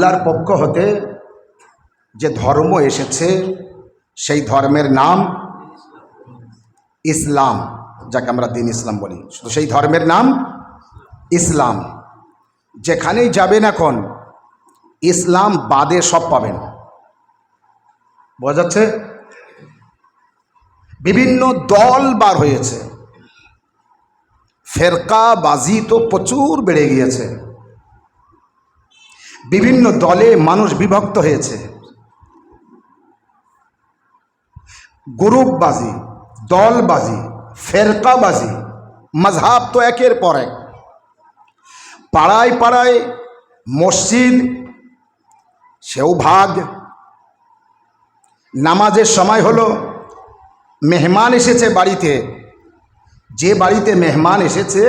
আল্লাহর পক্ষ হতে যে ধর্ম এসেছে সেই ধর্মের নাম ইসলাম, যাকে আমরা দ্বীন ইসলাম বলি। শুধু সেই ধর্মের নাম ইসলাম। যেখানেই যাবেন এখন ইসলাম বাদে সব পাবেন। বোঝা যাচ্ছে? বিভিন্ন দল বার হয়েছে, ফেরকাবাজি তো প্রচুর বেড়ে গিয়েছে, বিভিন্ন দলে মানুষ বিভক্ত হয়েছে, গ্রুপবাজি, দলবাজি, ফেরকাবাজি, মজহাব তো একের পর এক। পাড়ায় পাড়ায় মসজিদ, সেও ভাগ। নামাজের সময় হলো, মেহমান এসেছে বাড়িতে, যে বাড়িতে মেহমান এসেছে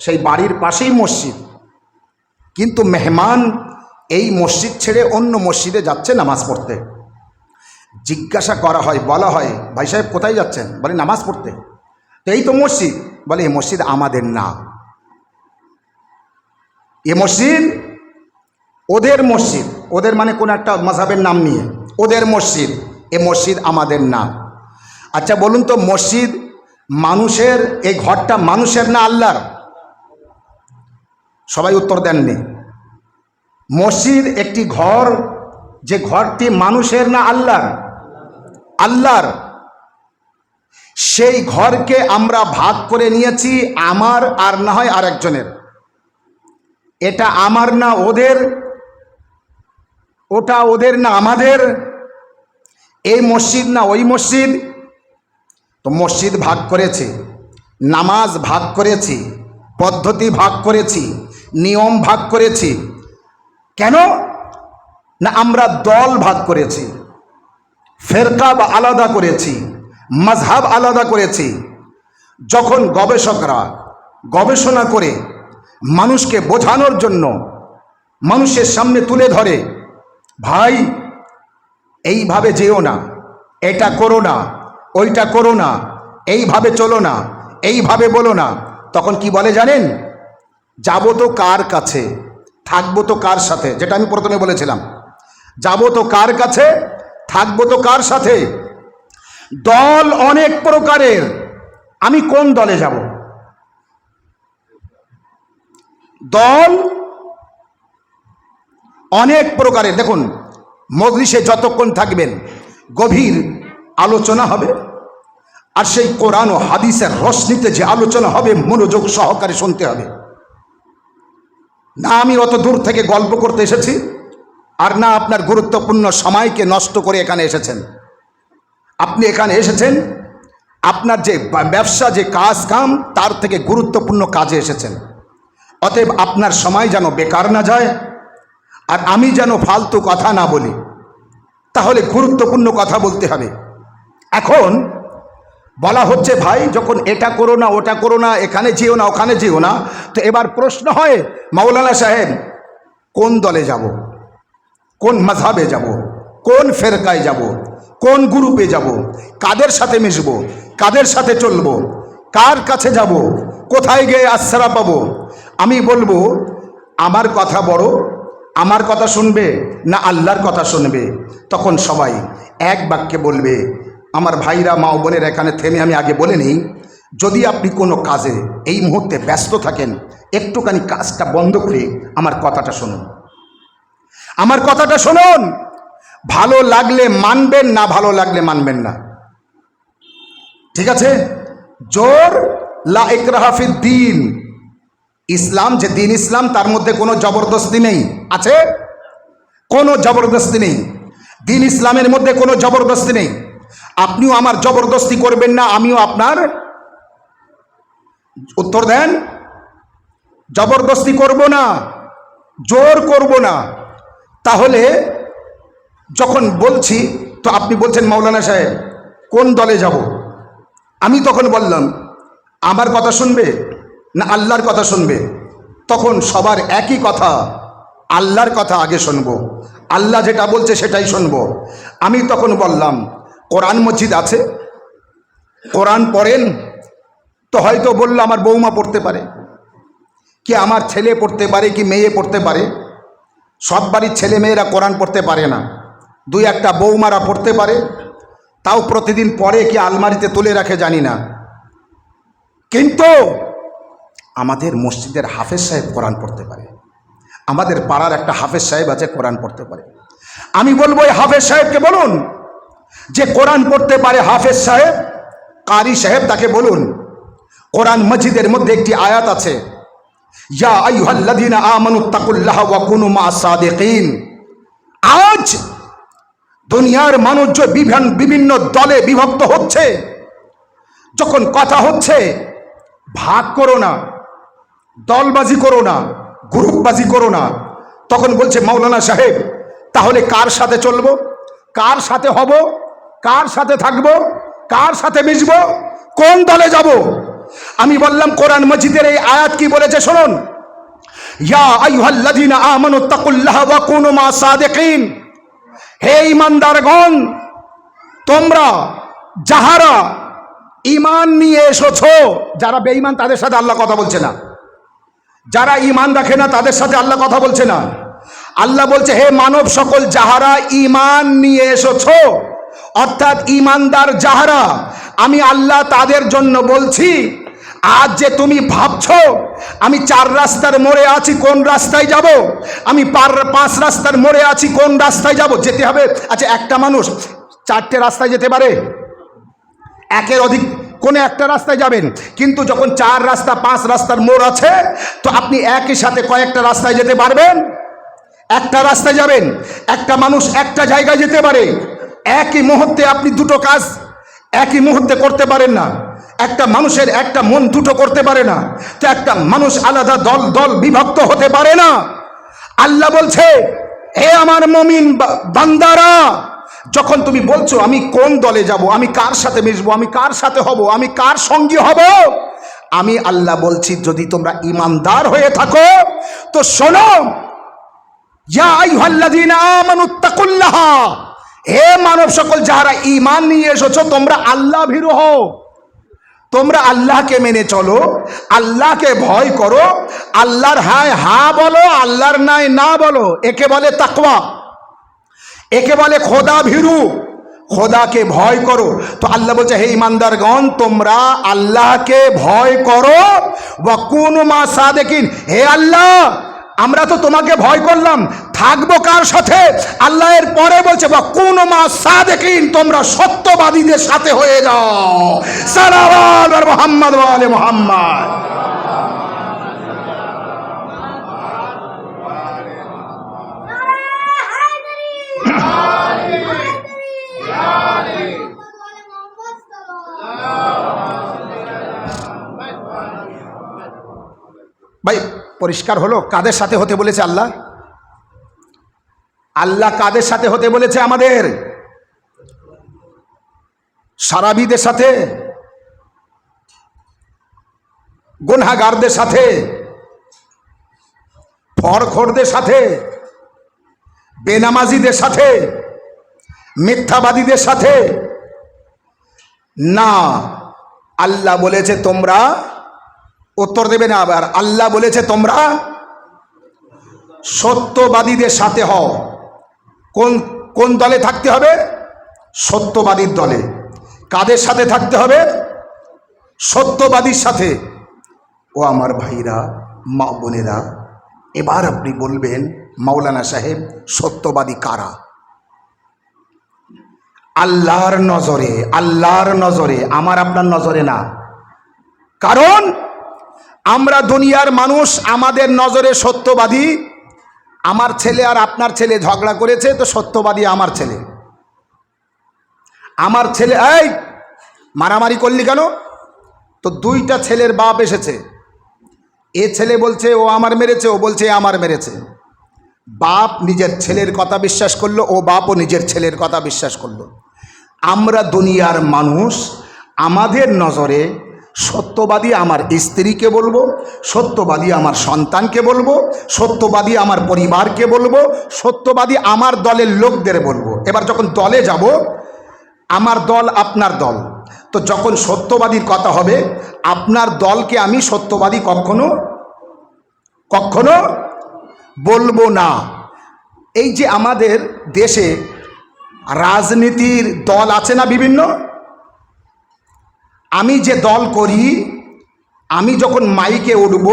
সেই বাড়ির পাশেই মসজিদ, কিন্তু মেহমান এই মসজিদ ছেড়ে অন্য মসজিদে যাচ্ছে নামাজ পড়তে। জিজ্ঞাসা করা হয়, বলা হয়, ভাই সাহেব কোথায় যাচ্ছেন? বলে নামাজ পড়তে। তো এই তো মসজিদ। বলে এই মসজিদ আমাদের না, এ মসজিদ ওদের মসজিদ। ওদের মানে কোন একটা মাযহাবের নাম নিয়ে ওদের মসজিদ, এ মসজিদ আমাদের না। আচ্ছা বলুন তো, মসজিদ মানুষের, এই ঘরটা মানুষের না আল্লাহর? সবাই উত্তর দেননি। মসজিদ একটি ঘর, যে ঘরটি মানুষের না আল্লাহর? আল্লাহর। সেই ঘরকে আমরা ভাগ করে নিয়েছি, আমার আর না হয় আরেকজনের। এটা আমার না ওদের, ওটা ওদের না আমাদের, এই মসজিদ না ওই মসজিদ। তো মসজিদ ভাগ করেছি, নামাজ ভাগ করেছি, পদ্ধতি ভাগ করেছি, নিয়ম ভাগ করেছি। কেন না আমরা দল ভাগ করেছি, ফেরকা বা আলাদা করেছি, মজহাব আলাদা করেছি। যখন গবেষকরা গবেষণা করে মানুষকে বোঝানোর জন্য মানুষের সামনে তুলে ধরে, ভাই এইভাবে যেও না, এটা করো না, ওইটা করো না, এইভাবে চলো না, এইভাবে বলো না, তখন কি বলে জানেন? যাবো তো কার কাছে, থাকবো তো কার সাথে? যেটা আমি প্রথমে বলেছিলাম, যাবো তো কার কাছে, থাকবো তো কার সাথে? দল অনেক প্রকারের, আমি কোন দলে যাব? দল অনেক প্রকারের। দেখুন, মজলিসে যতক্ষণ থাকবেন গভীর আলোচনা হবে, আর সেই কোরআন ও হাদিসের রশনিতে যে আলোচনা হবে মনোযোগ সহকারে শুনতে হবে। না আমি অত দূর থেকে গল্প করতে এসেছি, আর না আপনার গুরুত্বপূর্ণ সময়কে নষ্ট করে এখানে এসেছেন। আপনি এখানে এসেছেন আপনার যে ব্যবসা, যে কাজ কাম, তার থেকে গুরুত্বপূর্ণ কাজে এসেছেন। অতএব আপনার সময় যেন বেকার না যায়, আর আমি যেন ফালতু কথা না বলি। তাহলে গুরুত্বপূর্ণ কথা বলতে হবে। এখন বলা হচ্ছে, ভাই যখন এটা করো না, ওটা করো না, এখানে যেও না, ওখানে যেও না, তো এবার প্রশ্ন হয়, মাওলানা সাহেব কোন দলে যাব, কোন মজহাবে যাব, কোন ফেরকায় যাব, কোন গ্রুপে যাব, কাদের সাথে মিশব, কাদের সাথে চলব, কার কাছে যাব, কোথায় গিয়ে আশ্রা পাবো? আমি বলবো, আমার কথা বড়, আমার কথা শুনবে না আল্লাহর কথা শুনবে? তখন সবাই এক বাক্যে বলবে। আমার ভাইরা, মা ও বোনের, এখানে থেমে আমি আগে বলে নিই, যদি আপনি কোনো কাজে এই মুহূর্তে ব্যস্ত থাকেন, একটুখানি কাজটা বন্ধ করে আমার কথাটা শুনুন। আমার কথাটা শুনুন। ভালো লাগলে মানবেন, না ভালো লাগলে মানবেন না, ঠিক আছে? জোর লা ইকরাহা ফিদ্দীন। ইসলাম যে দিন ইসলাম, তার মধ্যে কোনো জবরদস্তি নেই। আছে? কোনো জবরদস্তি নেই। দিন ইসলামের মধ্যে কোনো জবরদস্তি নেই। আপনিও আমার জবরদস্তি করবেন না, আমিও আপনার। উত্তর দেন। জবরদস্তি করব না, জোর করব না। তাহলে যখন বলছি, তো আপনি বলছেন মাওলানা সাহেব কোন দলে যাব? আমি তখন বললাম, আমার কথা শুনবে না আল্লাহর কথা শুনবে? তখন সবার একই কথা, আল্লাহর কথা আগে শুনবো, আল্লাহ যেটা বলছে সেটাই শুনবো। আমি তখন বললাম, কোরআন মসজিদ আছে, কোরআন পড়েন? তো হয়তো বললো আমার বৌমা পড়তে পারে, কি আমার ছেলে পড়তে পারে, কি মেয়ে পড়তে পারে। সব বাড়ির ছেলেমেয়েরা কোরআন পড়তে পারে না, দুই একটা বৌমারা পড়তে পারে, তাও প্রতিদিন পড়ে কি আলমারিতে তুলে রাখে জানি না। কিন্তু আমাদের মসজিদের হাফেজ সাহেব কোরআন পড়তে পারে, আমাদের পাড়ার একটা হাফেজ সাহেব আছে কোরআন পড়তে পারে। আমি বলবো এই হাফেজ সাহেবকে বলুন, যে কোরআন পড়তে পারে হাফেজ সাহেব, কারি সাহেব, তাকে বলুন কোরআন মজিদের মধ্যে একটি আয়াত আছে, ইয়া আইয়ুহাল্লাযীনা আমানুত্তাকুল্লাহা ওয়া কুনু মা'আস সাদিকিন। আজ দুনিয়ার মানুষ যে বিভিন্ন দলে বিভক্ত হচ্ছে, যখন কথা হচ্ছে ভাগ করো না, দলবাজি করো না, গ্রুপবাজি করো না, তখন বলছে মাওলানা সাহেব তাহলে কার সাথে চলবো, কার সাথে হব, কার সাথে থাকবো, কার সাথে মিশবো, কোন দলে যাব? আমি বললাম কোরআন মজিদের এই আয়াত কি বলেছে শুনুন, ইয়া আইয়ুহাল্লাযীনা আমানুত্তাকুল্লাহা ওয়া কুনু মা'আস সাদিকিন। হে ঈমানদারগণ, তোমরা যাহারা ঈমান নিয়ে এসেছো, যারা বেঈমান তাদের সাথে আল্লাহ কথা বলছে না, যারা ঈমান রাখে না তাদের সাথে আল্লাহ কথা বলছে না। আল্লাহ বলছে হে মানব সকল যাহারা ঈমান নিয়ে এসেছো, অর্থাৎ ঈমানদার যাহারা, আমি আল্লাহ তাদের জন্য বলছি। আজ যে তুমি ভাবছো আমি 4 রাস্তার মোড়ে আছি কোন রাস্তায় যাব, আমি 5 রাস্তার মোড়ে আছি কোন রাস্তায় যাব, যেতে হবে। আচ্ছা একটা মানুষ 4টে রাস্তায় যেতে পারে, একের অধিক কোন একটা রাস্তায় যাবেন, কিন্তু যখন 4 রাস্তা 5 রাস্তার মোড় আছে, তো আপনি একই সাথে কয়েকটা রাস্তায় যেতে পারবেন? একটা রাস্তায় যাবেন। একটা মানুষ একটা জায়গায় যেতে পারে, একই মুহূর্তে আপনি দুটো কাজ একই মুহূর্তে করতে পারেন না। একটা মানুষের একটা মন দুটো করতে পারে না, তো একটা মানুষ আলাদা দল বিভক্ত হতে পারে না। আল্লাহ বলছে হে আমার মুমিন বান্দারা, যখন তুমি বলছো আমি কোন দলে যাব, আমি কার সাথে মিশবো, আমি কার সাথে হব, আমি কার সঙ্গী হব, আমি আল্লাহ বলছি যদি তোমরা ঈমানদার হয়ে থাকো তো শোনো, ইয়া আইয়ুহাল্লাযীনা আমানুত্তাকুল্লাহা, হে মানব সকল যারা ঈমান নিয়ে এসেছো তোমরা আল্লাহ ভীরু হও, তোমরা আল্লাহকে মেনে চলো, আল্লাহকে ভয় করো, আল্লাহর হায় হা বলো, আল্লাহর নাই না বলো, একে বলে তাকওয়া, একে বলে খোদা ভীরু, খোদাকে ভয় করো। তো আল্লাহ বলছে হে ঈমানদারগণ তোমরা আল্লাহকে ভয় করো, ওয়া কুনু মা সাদিকিন। হে আল্লাহ আমরা তো তোমাকে ভয় করলাম, থাকবো কার সাথে? আল্লাহ এর পরে বলছে ওয়া কুনু মা সাদিকিন, তোমরা সত্যবাদীদের সাথে হয়ে যাও। সাল্লাল্লাহু আলা মুহাম্মদ ওয়া আলে মুহাম্মদ। ভাই পরিষ্কার হলো কাদের সাথে হতে বলেছে আল্লাহ? আল্লাহ কাদের সাথে হতে বলেছে আমাদের? সারাবিদের সাথে, গুনাহগারদের সাথে, ফরখোরদের সাথে, বেনামাজিদের সাথে, মিথ্যাবাদীদের সাথে না। আল্লাহ বলেছে তোমরা, উত্তর দেবে না আবার, আল্লাহ বলেছে তোমরা সত্যবাদীদের সাথে হও। কোন কোন দলে থাকতে হবে? সত্যবাদীর দলে। কাদের সাথে থাকতে হবে? সত্যবাদীর সাথে। ও আমার ভাইরা, মা বোনেরা, এবার আপনি বলবেন মাওলানা সাহেব সত্যবাদী কারা? আল্লাহর নজরে, আল্লাহর নজরে, আমার আপনার নজরে না। কারণ আমরা দুনিয়ার মানুষ, আমাদের নজরে সত্যবাদী আমার ছেলে আর আপনার ছেলে ঝগড়া করেছে, তো সত্যবাদী আমার ছেলে। আমার ছেলে এই মারামারি করলি কেন? তো দুইটা ছেলের বাপ এসেছে, এ ছেলে বলছে ও আমার মেরেছে, ও বলছে আমার মেরেছে। বাপ নিজের ছেলের কথা বিশ্বাস করলো, ও বাপও নিজের ছেলের কথা বিশ্বাস করলো। আমরা দুনিয়ার মানুষ, আমাদের নজরে সত্যবাদী আমার স্ত্রীকে বলবো, সত্যবাদী আমার সন্তানকে বলবো, সত্যবাদী আমার পরিবারকে বলবো, সত্যবাদী আমার দলের লোকদের বলবো। এবার যখন দলে যাব, আমার দল আপনার দল, তো যখন সত্যবাদীর কথা হবে আপনার দলকে আমি সত্যবাদী কখনো কখনো বলবো না। এই যে আমাদের দেশে রাজনীতির দল আছে না বিভিন্ন, আমি যে দল করি, আমি যখন মাইকে উঠব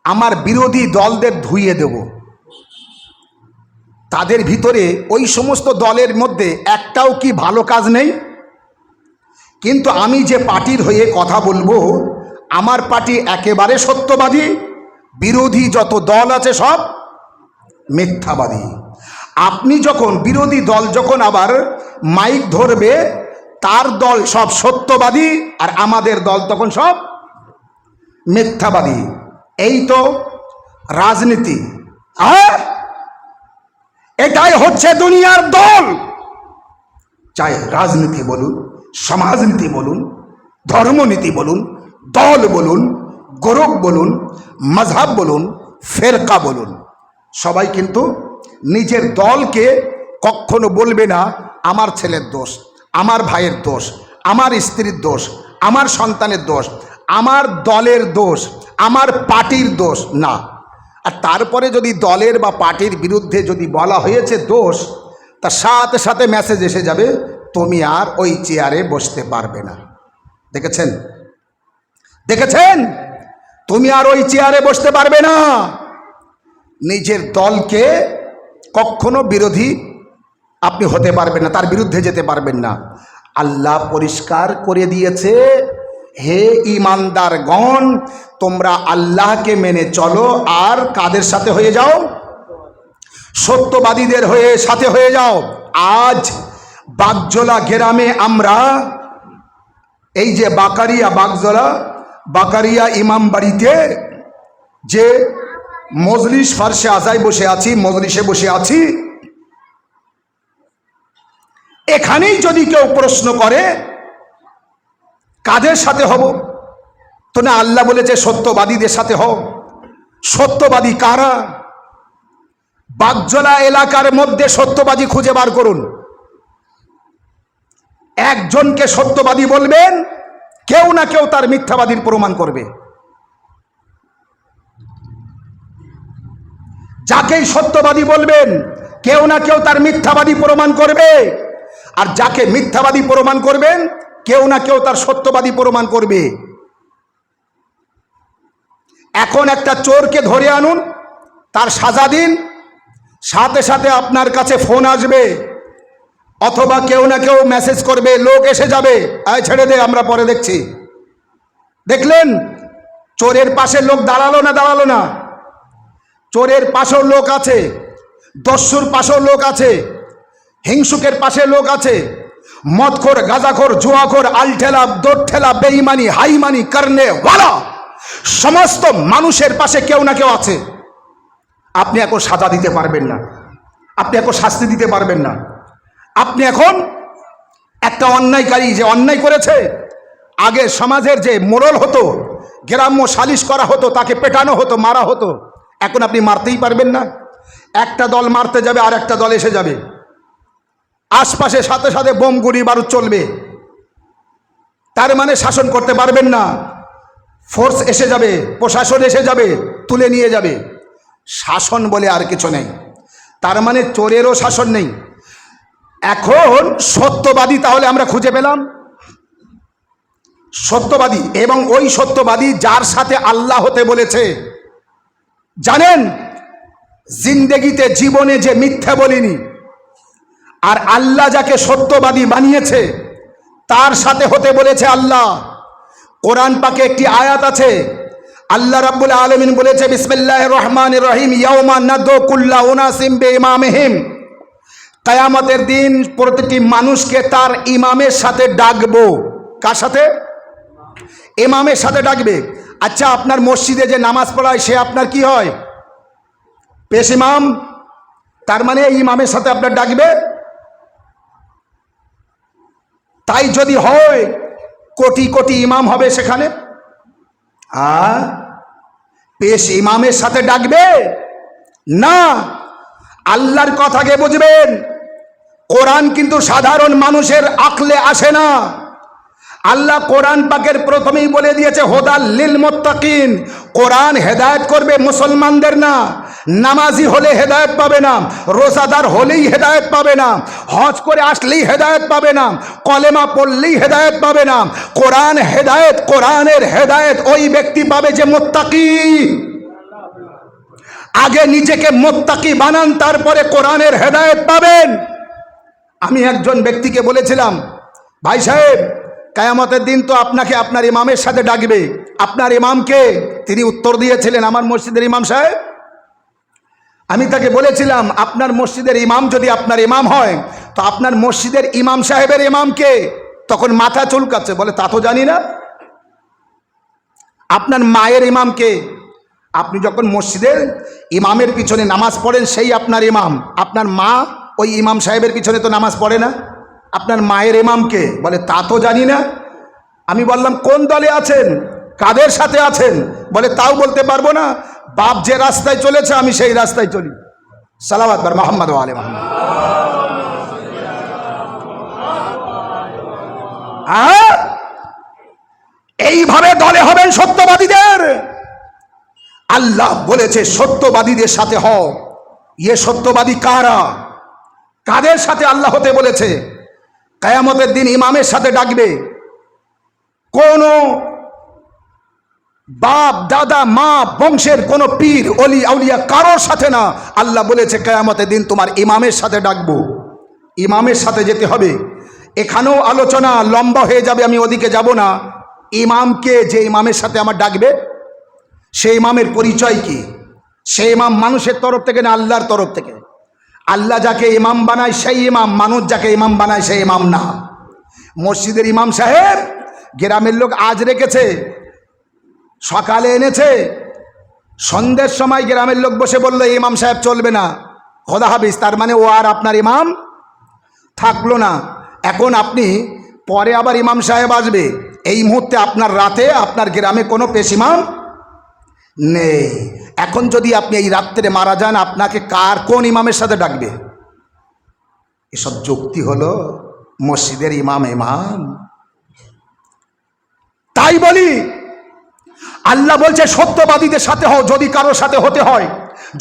আমার বিরোধী দলদের ধুইয়ে দেব। তাদের ভিতরে ওই সমস্ত দলের মধ্যে একটাও কি ভালো কাজ নেই? কিন্তু আমি যে পার্টির হয়ে কথা বলবো, আমার পার্টি একেবারে সত্যবাদী, বিরোধী যত দল আছে সব মিথ্যাবাদী। আপনি যখন বিরোধী দল যখন আবার মাইক ধরবে, তার দল সব সত্যবাদী আর আমাদের দল তখন সব মিথ্যাবাদী। এই তো রাজনীতি। আর এটাই হচ্ছে দুনিয়ার দল। চাই রাজনীতি বলুন, সমাজনীতি বলুন, ধর্মনীতি বলুন, দল বলুন, গ্রুপ বলুন, মজহব বলুন, ফেরকা বলুন, সবাই কিন্তু নিজের দলকে কখনো বলবে না আমার ছেলের দোষ, আমার ভাইয়ের দোষ, আমার স্ত্রীর দোষ, আমার সন্তানের দোষ, আমার দলের দোষ, আমার পার্টির দোষ না। আর তারপরে যদি দলের বা পার্টির বিরুদ্ধে যদি বলা হয়েছে দোষ, তার সাথে সাথে মেসেজ এসে যাবে, তুমি আর ওই চেয়ারে বসতে পারবে না। দেখেছেন? দেখেছেন? তুমি আর ওই চেয়ারে বসতে পারবে না। নিজের দলকে কখনো বিরোধী আপনি হতে পারবেন না, তার বিরুদ্ধে যেতে পারবেন না। আল্লাহ পরিষ্কার করে দিয়েছে, হে ঈমানদারগণ, তোমরা আল্লাহকে মেনে চলো আর কাদের সাথে হয়ে যাও? সত্যবাদীদের সাথে হয়ে যাও। আজ বাগজোলা গ্রামে আমরা এই যে বাকারিয়া ইমাম বাড়িতে যে মজলিস ফার্সে আজায় বসে আছি, মজলিসে বসে আছি, এখানেই যদি কেউ প্রশ্ন করে কাদের সাথে হব, তো না আল্লাহ বলেছে সত্যবাদীদের সাথে হও। সত্যবাদী কারা? বাগজোলা এলাকার মধ্যে সত্যবাদী খুঁজে বার করুন। একজনকে সত্যবাদী বলবেন, কেউ না কেউ তার মিথ্যাবাদীর প্রমাণ করবে। যাকেই সত্যবাদী বলবেন, কেউ না কেউ তার মিথ্যাবাদী প্রমাণ করবে। আর যাকে মিথ্যাবাদী প্রমাণ করবেন, কেউ না কেউ তার সত্যবাদী প্রমাণ করবে। এখন একটা চোরকে ধরে আনুন, তার সাজা দিন, সাথে সাথে আপনার কাছে ফোন আসবে, অথবা কেউ না কেউ মেসেজ করবে, লোক এসে যাবে, আয় ছেড়ে দে, আমরা পরে দেখছি। দেখলেন চোরের পাশে লোক দাঁড়ালো না? দাঁড়ালো না? চোরের পাশেও লোক আছে, দস্যুর পাশেও লোক আছে, হিংসুকের পাশে লোক আছে, মদখোর, গাঁজাখোর, জুয়াখোর, আলঠেলা, দোরঠেলা, বেঈমানি, হাইমানি করনে ওয়ালা সমস্ত মানুষের পাশে কেউ না কেউ আছে। আপনি এখন সাজা দিতে পারবেন না, আপনি এখন শাস্তি দিতে পারবেন না। আপনি এখন একটা অন্যায়কারী যে অন্যায় করেছে, আগে সমাজের যে মোড়ল হতো, গ্রাম্য সালিশ করা হতো, তাকে পেটানো হতো, মারা হতো, এখন আপনি মারতেই পারবেন না। একটা দল মারতে যাবে আর একটা দল এসে যাবে, আশপাশে সাথে সাথে বোম গুলি বারুদ চলবে, তার মানে শাসন করতে পারবেন না। ফোর্স এসে যাবে, প্রশাসন এসে যাবে, তুলে নিয়ে যাবে। শাসন বলে আর কিছু নেই, তার মানে চোরেরও শাসন নেই। এখন সত্যবাদী তাহলে আমরা খুঁজে পেলাম, সত্যবাদী, এবং ওই সত্যবাদী যার সাথে আল্লাহ হতে বলেছে। জানেন, জিন্দেগিতে জীবনে যে মিথ্যা বলিনি, আর আল্লাহ যাকে সত্যবাদী বানিয়েছে তার সাথে হতে বলেছে আল্লাহ। কোরআন পাকে একটি আয়াত আছে, আল্লাহ রাব্বুল আলামিন বলেছে, বিসমিল্লাহির রহমানির রহিম, ইয়াউমা নাদু কুল্লা উনাসিম বিইমামিহিম, কিয়ামতের দিন প্রতিটি মানুষকে তার ইমামের সাথে ডাকবো। কার সাথে? ইমামের সাথে ডাকবে। আচ্ছা, আপনার মসজিদে যে নামাজ পড়ায় সে আপনার কি হয়? পেশ ইমাম। তার মানে ইমামের সাথে আপনার ডাকবে। তাই যদি হয় কোটি কোটি ইমাম হবে সেখানে, পেশ ইমামের সাথে ডাকবে না। আল্লাহর কথাকে বুঝবেন, কোরআন কিন্তু সাধারণ মানুষের আকলে আসে না। আল্লাহ কোরআন পাকের প্রথমেই বলে দিয়েছে হুদাল লিল মুত্তাকিন, কোরআন হেদায়েত করবে মুসলমানদের না। নামাজি হলে হেদায়েত পাবে না, রোজাদার হলেই হেদায়েত পাবে না, হজ করে আসলেই হেদায়েত পাবে না, কলেমা পড়লেই হেদায়েত পাবে না। কোরআন হেদায়েত, কোরআনের হেদায়েত ওই ব্যক্তি পাবে যে মুত্তাকি। আগে নিজেকে মুত্তাকি বানান, তারপরে কোরআনের হেদায়েত পাবেন। আমি একজন ব্যক্তিকে বলেছিলাম, ভাই সাহেব কিয়ামতের দিন তো আপনাকে আপনার ইমামের সাথে ডাকবে, আপনার ইমামকে? তিনি উত্তর দিয়েছিলেন, আমার মসজিদের ইমাম সাহেব। আমি তাকে বলেছিলাম, আপনার মসজিদের ইমাম যদি আপনার ইমাম হয় তো আপনার মসজিদের ইমাম সাহেবের ইমামকে? তখন মাথা চুলকাচ্ছে, বলে তা তো জানি না। আপনার মায়ের ইমামকে? আপনি যখন মসজিদের ইমামের পিছনে নামাজ পড়েন সেই আপনার ইমাম, আপনার মা ওই ইমাম সাহেবের পিছনে তো নামাজ পড়ে না। আপনার মায়ের ইমামকে? বলে তা তো জানি না। আমি বললাম কোন দলে আছেন, কাদের সাথে আছেন? বলে তাও বলতে পারবো না, বাপ যে রাস্তায় চলেছে আমি সেই রাস্তায় চলি। সালাওয়াত বার মোহাম্মদ ওয়া আলে মোহাম্মদ। এইভাবে দলে হবেন সত্যবাদীদের। আল্লাহ বলেছে সত্যবাদীদের সাথে হও। ইয়ে সত্যবাদী কারা? কাদের সাথে আল্লাহ হতে বলেছে? কিয়ামতের দিন ইমামের সাথে ডাকবে, কোন বাপ দাদা মা বংশের কোন পীর অলি আউলিয়া কারোর সাথে না। আল্লাহ বলেছে কিয়ামতের দিন তোমার ইমামের সাথে ডাকবো, ইমামের সাথে যেতে হবে। এখানেও আলোচনা লম্বা হয়ে যাবে, আমি ওদিকে যাব না। ইমামকে, যে ইমামের সাথে আমার ডাকবে সেই ইমামের পরিচয় কি? সেই ইমাম মানুষের তরফ থেকে না আল্লাহর তরফ থেকে? আল্লাহ যাকে ইমাম বানায় সেই ইমাম, মানুষ যাকে ইমাম বানায় সেই ইমাম না। মসজিদের ইমাম সাহেব গ্রামের লোক আজ রেখেছে, সকালে এনেছে, সন্ধ্যের সময় গ্রামের লোক বসে বললো ইমাম সাহেব চলবে না, খোদা হাফিজ, তার মানে ও আর আপনার ইমাম থাকলো না। এখন আপনি পরে আবার ইমাম সাহেব আসবে, এই মুহূর্তে আপনার রাতে আপনার গ্রামে কোনো পেশ ইমাম নেই। এখন যদি আপনি এই রাত্রে মারা যান, আপনাকে কোন ইমামের সাথে ডাকবে? এসব যুক্তি হলো মসজিদের ইমাম ইমাম? তাই বলি আল্লাহ বলছে সত্যবাদীদের সাথে হও। যদি কারোর সাথে হতে হয়,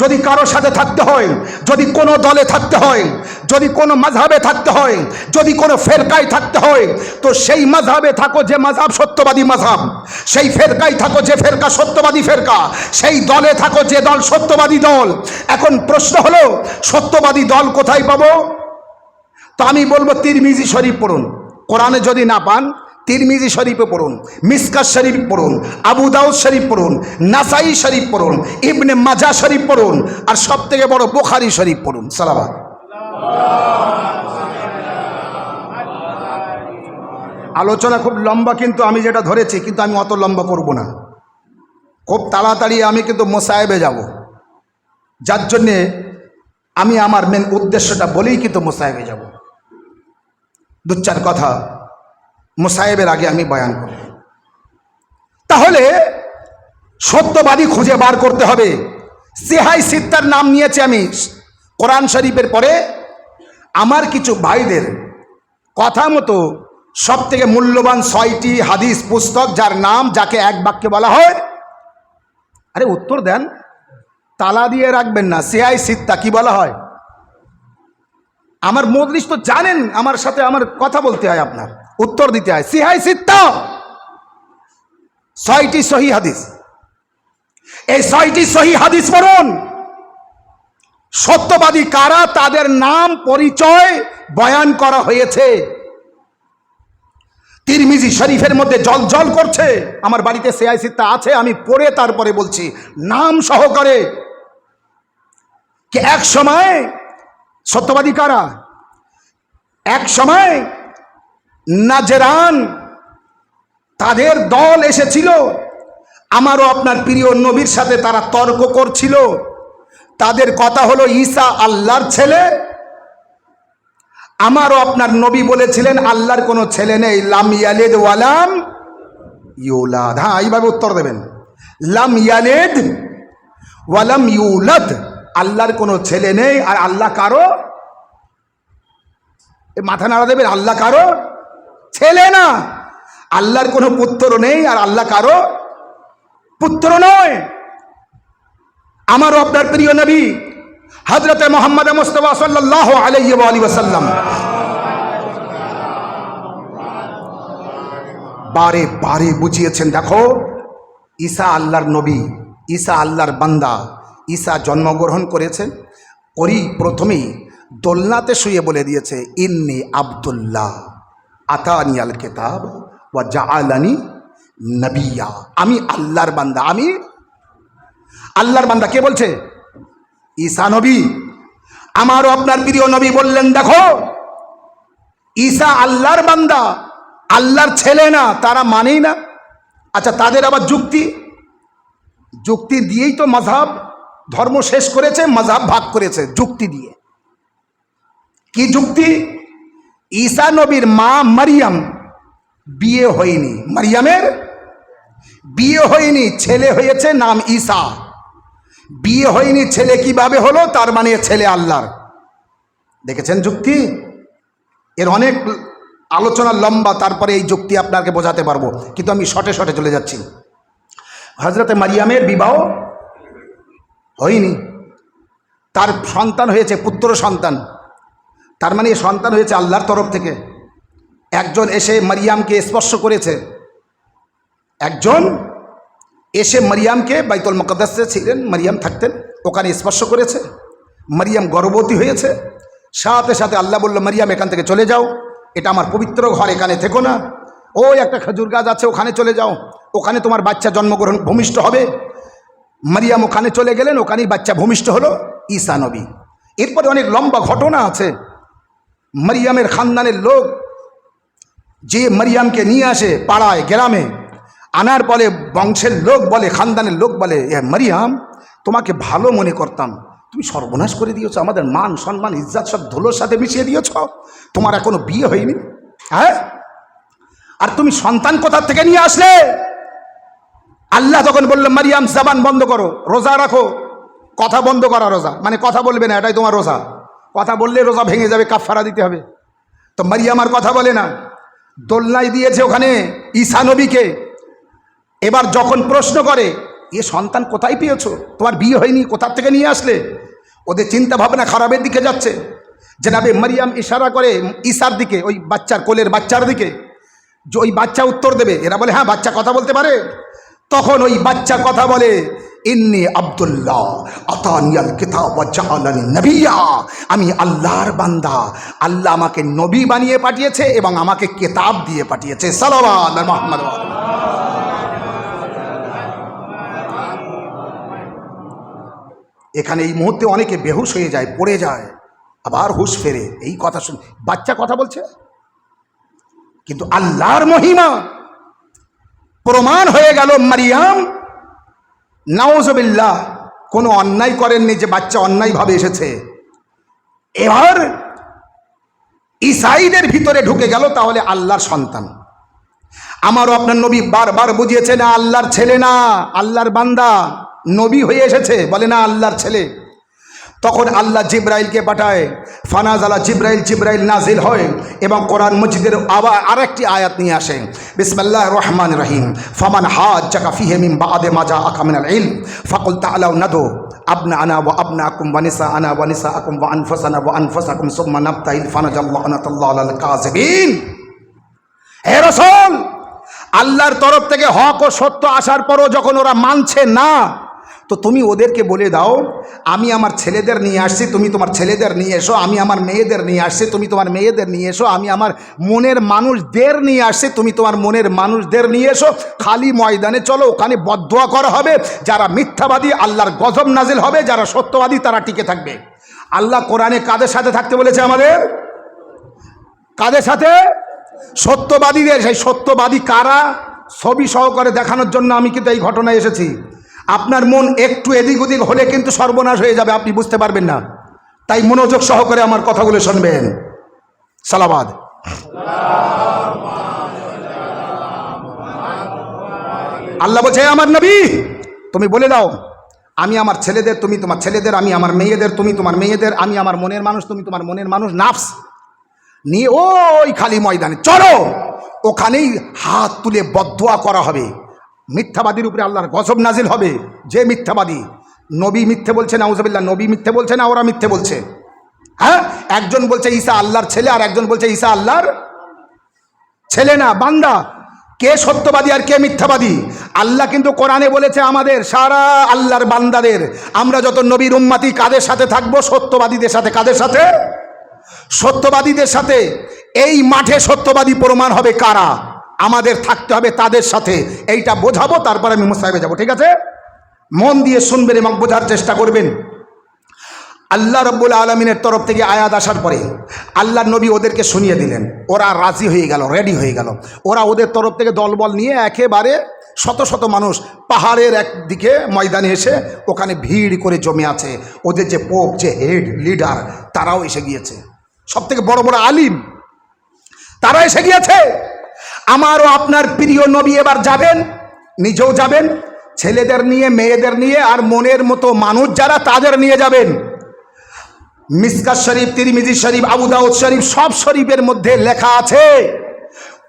যদি কারোর সাথে থাকতে হয়, যদি কোনো দলে থাকতে হয়, যদি কোনো মাযহাবে থাকতে হয়, যদি কোনো ফেরকায় থাকতে হয়, তো সেই মাযহাবে থাকো যে মাযহাব সত্যবাদী মাযহাব, সেই ফেরকায় থাকো যে ফেরকা সত্যবাদী ফেরকা, সেই দলে থাকো যে দল সত্যবাদী দল। এখন প্রশ্ন হলো সত্যবাদী দল কোথায় পাবো? তো আমি বলবো তিরমিজি শরীফ পড়ুন। কোরআনে যদি না পান তিরমিজি শরীফে পড়ুন, মিসকাত শরীফ পড়ুন, আবু দাউদ শরীফ পড়ুন, নাসাই শরীফ পড়ুন, ইবনে মাজাহ শরীফ পড়ুন, আর সব থেকে বড় বুখারী শরীফ পড়ুন। সালাওয়াত। আলোচনা খুব লম্বা, কিন্তু আমি যেটা ধরেছি কিন্তু আমি অত লম্বা করব না, খুব তাড়াতাড়ি আমি কিন্তু মোসায়েবে যাব, যার জন্যে আমি আমার মেন উদ্দেশ্যটা বলেই কিন্তু মোসায়েবে যাব। দু চার কথা মোসায়েবের আগে আমি বয়ান করব। তাহলে সত্যবাদী খুঁজে বার করতে হবে। সিহাই সিত্তার নাম নিয়েছি আমি কোরআন শরীফের পরে। আমার কিছু ভাইদের কথা মতো সব থেকে মূল্যবান 6টি হাদিস পুস্তক, যার নাম, যাকে এক বাক্যে বলা হয়, আরে উত্তর দেন, তালা দিয়ে রাখবেন না, সিহাই সিত্তা কি বলা হয়? আমার মজলিস তো জানেন, আমার সাথে আমার কথা বলতে হয়, আপনার উত্তর দিতে হয়। সিহাই সিত্তা 6টি সহি হাদিস। এই 6টি সহি হাদিস পড়ুন। সত্যবাদী কারা তাদের নাম পরিচয় বয়ান করা হয়েছে। তিরমিজি শরীফের মধ্যে জল জল করছে। আমার বাড়িতে সিহাই সিত্তা আছে, আমি পড়ে তারপরে বলছি নাম সহকারে। কি এক সময় সত্যবাদী কারা? এক সময় নাজরান তাদের দল এসেছিল, আমারও আপনার প্রিয় নবীর সাথে তারা তর্ক করছিল। তাদের কথা হলো ঈসা আল্লাহর ছেলে। আমারও আপনার নবী বলেছিলেন আল্লাহর কোনো ছেলে নেই, লাম ইয়ালিদ ওয়ালাম ইউলাদ। হ্যাঁ, এইভাবে উত্তর দেবেন, লাম ইয়ালিদ ওয়ালাম ইউলাদ, আল্লাহর কোনো ছেলে নেই, আর আল্লাহ কারো, মাথা নাড়া দেবেন, আল্লাহ কারো ছেলে না। আল্লাহর কোনো পুত্র নেই আর আল্লাহ কারো পুত্র নয়। আমারও আপনার প্রিয় নবী হযরতে মুহাম্মদ মুস্তাফা সাল্লাল্লাহু আলাইহি ওয়া সাল্লাম বারে বারে বুঝিয়েছেন, দেখো ঈসা আল্লাহর নবী, ঈসা আল্লাহর বান্দা। ঈসা জন্মগ্রহণ করেছে, ওরই প্রথমেই দোলনাতে শুয়ে বলে দিয়েছে, ইন্নি আব্দুল্লাহ আতানিয়াল কিতাব ওয়া জাআলানি নবিয়্যা। আমি আল্লাহর বান্দা, আমি আল্লাহর বান্দা। কে বলছে? ঈসা নবী। আমারও আপনার প্রিয় নবী বললেন, দেখো ঈসা আল্লাহর বান্দা, আল্লাহর ছেলে না, তারা মানেই না। আচ্ছা, তাদের আবার যুক্তি দিয়েই তো মাযহাব ধর্ম শেষ করেছে, মাযহাব ভাগ করেছে যুক্তি দিয়ে। কি যুক্তি? ঈসা নবীর মা মারিয়াম বিয়ে হয়নি, মারিয়ামের বিয়ে হয়নি, ছেলে হয়েছে, নাম ঈসা। বিয়ে হয়নি, ছেলে কিভাবে হলো? তার মানে ছেলে আল্লাহর। দেখেছেন যুক্তি? এর অনেক আলোচনা লম্বা, তারপরে এই যুক্তি আপনাকে বোঝাতে পারবো, কিন্তু আমি শর্টে শর্টে চলে যাচ্ছি। হযরতে মারিয়ামের বিবাহ হয়নি, তার সন্তান হয়েছে, পুত্র সন্তান। তার মানে সন্তান হয়েছে আল্লাহর তরফ থেকে। একজন এসে মারিয়ামকে স্পর্শ করেছে, একজন এসে মারিয়ামকে, বাইতুল মুকাদ্দাসে ছিলেন মারিয়াম থাকতেন, ওখানে স্পর্শ করেছে। মারিয়াম গর্ভবতী হয়েছে, সাথে সাথে আল্লাহ বলল, মারিয়াম এখান থেকে চলে যাও, এটা আমার পবিত্র ঘর, এখানে থেকো না। ওই একটা খেজুর গাছ আছে, ওখানে চলে যাও, ওখানে তোমার বাচ্চা জন্মগ্রহণ ভূমিষ্ঠ হবে। মারিয়াম ওখানে চলে গেলেন, ওখানেই বাচ্চা ভূমিষ্ঠ হলো ঈসা নবী। এরপরে অনেক লম্বা ঘটনা আছে। মারিয়ামের খানদানের লোক যে মারিয়ামকে নিয়ে আসে পাড়ায় গ্রামে, আনার পরে বংশের লোক বলে, খানদানের লোক বলে, মারিয়াম তোমাকে ভালো মনে করতাম, তুমি সর্বনাশ করে দিয়েছ, আমাদের মান সম্মান ইজ্জত সব ধুলোর সাথে মিশিয়ে দিয়েছ, তোমার এখনো বিয়ে হয়নি, হ্যাঁ? আর তুমি সন্তান কোথা থেকে নিয়ে আসলে? আল্লাহ তখন বলল, মারিয়াম জবান বন্ধ করো, রোজা রাখো। কথা বন্ধ করা রোজা, মানে কথা বলবে না, এটাই তোমার রোজা। কথা বললে রোজা ভেঙে যাবে, কাফারা দিতে হবে। তো মারিয়াম আর কথা বলে না, দোলনায় দিয়েছে ওখানে ঈসা নবীকে। এবার যখন প্রশ্ন করে, এ সন্তান কোথায় পেয়েছো, তোমার বিয়ে হয়নি, কোথা থেকে নিয়ে আসলে? ওদের চিন্তা ভাবনা খারাপের দিকে যাচ্ছে। জনাবে মারিয়াম ইশারা করে ঈসার দিকে, ওই বাচ্চার কোলের বাচ্চার দিকে, যে ওই বাচ্চা উত্তর দেবে। এরা বলে, হ্যাঁ বাচ্চা কথা বলতে পারে। তখন ওই বাচ্চা কথা বলে, ইন্নী আব্দুল্লাহ আতানিয়াল কিতাব ওয়া জাআলানি নবিয়্যা। আমি আল্লাহর বান্দা, আল্লাহ আমাকে নবী বানিয়ে পাঠিয়েছে এবং আমাকে কিতাব দিয়ে পাঠিয়েছে। সাল্লাল্লাহু আলা মুহাম্মদ। এখানে এই মুহূর্তে অনেকে বেহুশ হয়ে যায়, পড়ে যায়, আবার হুশ ফেরে। এই কথা শুনে বাচ্চা কথা বলছে, কিন্তু আল্লাহর মহিমা প্রমাণ হয়ে গেল। মারিয়াম নাউজুবিল্লাহ কোনো অন্যায় করেননি যে বাচ্চা অন্যায়ভাবে এসেছে। এবার ঈসাইদের ভিতরে ঢুকে গেল, তাহলে আল্লাহর সন্তান। আমারও আপনার নবী বারবার বুঝিয়েছে, না আল্লাহর ছেলে না, আল্লাহর বান্দা, নবী হয়ে এসেছে, বলে না আল্লাহর ছেলে। তখন আল্লাহ জিব্রাইলকে পাঠায়, ফানাজালা জিব্রাইল, জিব্রাইল নাজিল হয় এবং কোরআন মজিদের আবার আরেকটি আয়াত নিয়ে আসে, বিসমিল্লাহির রহমানির রহিম। ফামান হাজ্জাকা ফিহি মিন বা'দে মা জাআকা মিনাল ইলম ফাকুল তাআলাউ নাদু আবনাআনা ওয়া আবনাআকুম ওয়া নিসাআনা ওয়া নিসাআকুম ওয়া আনফুসানা ওয়া আনফুসাকুম সুম্মা নাবতাহিল ফানাজাল্লাহু আনাতাল্লাহু আলাল কাযিবিন। হে রাসূল, আল্লাহর তরফ থেকে হক ও সত্য আসার পরও যখন ওরা মানছে না, তো তুমি ওদেরকে বলে দাও, আমি আমার ছেলেদের নিয়ে আসছি, তুমি তোমার ছেলেদের নিয়ে এসো। আমি আমার মেয়েদের নিয়ে আসছি, তুমি তোমার মেয়েদের নিয়ে এসো। আমি আমার মনের মানুষদের নিয়ে আসছি, তুমি তোমার মনের মানুষদের নিয়ে এসো। খালি ময়দানে চলো, ওখানে বদদোয়া করা হবে। যারা মিথ্যাবাদী আল্লাহর গজব নাজিল হবে, যারা সত্যবাদী তারা টিকে থাকবে। আল্লাহ কোরআনে কাদের সাথে থাকতে বলেছে আমাদের? কাদের সাথে? সত্যবাদীদের। সেই সত্যবাদী কারা, ছবি সহকারে দেখানোর জন্য আমি কিন্তু এই ঘটনায় এসেছি। আপনার মন একটু এদিক ওদিক হলে কিন্তু সর্বনাশ হয়ে যাবে, আপনি বুঝতে পারবেন না। তাই মনোযোগ সহকারে আমার কথাগুলো শুনবেন। সালাবাদ। আল্লাহ বলছে, আমার নবী তুমি বলে দাও, আমি আমার ছেলেদের, তুমি তোমার ছেলেদের, আমি আমার মেয়েদের, তুমি তোমার মেয়েদের, আমি আমার মনের মানুষ, তুমি তোমার মনের মানুষ, নাফস নিয়ে ওই খালি ময়দানে চলো। ওখানেই হাত তুলে বদদোয়া করা হবে, মিথ্যাবাদীর উপরে আল্লাহর গজব নাজিল হবে। যে মিথ্যাবাদী, নবী মিথ্যে বলছে, নাউজুবিল্লাহ, নবী মিথ্যে বলছে না ওরা মিথ্যে বলছে? হ্যাঁ, একজন বলছে ঈসা আল্লাহর ছেলে, আর একজন বলছে ঈসা আল্লাহর ছেলে না, বান্দা। কে সত্যবাদী আর কে মিথ্যাবাদী? আল্লাহ কিন্তু কোরআনে বলেছে আমাদের সারা আল্লাহর বান্দাদের, আমরা যত নবীর উম্মতি কাদের সাথে থাকবো? সত্যবাদীদের সাথে। কাদের সাথে? সত্যবাদীদের সাথে। এই মাঠে সত্যবাদী প্রমাণ হবে কারা, আমাদের থাকতে হবে তাদের সাথে। এইটা বোঝাবো, তারপর আমি মুস্তাহিবে যাব, ঠিক আছে? মন দিয়ে শুনবেন এবং বোঝার চেষ্টা করবেন। আল্লাহ রাব্বুল আলামিনের তরফ থেকে আয়াত আসার পরে আল্লাহর নবী ওদেরকে শুনিয়ে দিলেন, ওরা রাজি হয়ে গেল, রেডি হয়ে গেল। ওরা ওদের তরফ থেকে দলবল নিয়ে একেবারে শত শত মানুষ পাহাড়ের একদিকে ময়দানে এসে ওখানে ভিড় করে জমে আছে। ওদের যে পোপ, যে হেড লিডার, তারাও এসে গিয়েছে। সব থেকে বড় বড় আলিম তারা এসে গিয়েছে। আমারও আপনার প্রিয় নবী এবার যাবেন, নিজেও যাবেন, ছেলেদের নিয়ে, মেয়েদের নিয়ে, আর মনের মতো মানুষ যারা তাদের নিয়ে যাবেন। মিসকাত শরীফ, তিরমিজি শরীফ, আবু দাউদ শরীফ, সব শরীফের মধ্যে লেখা আছে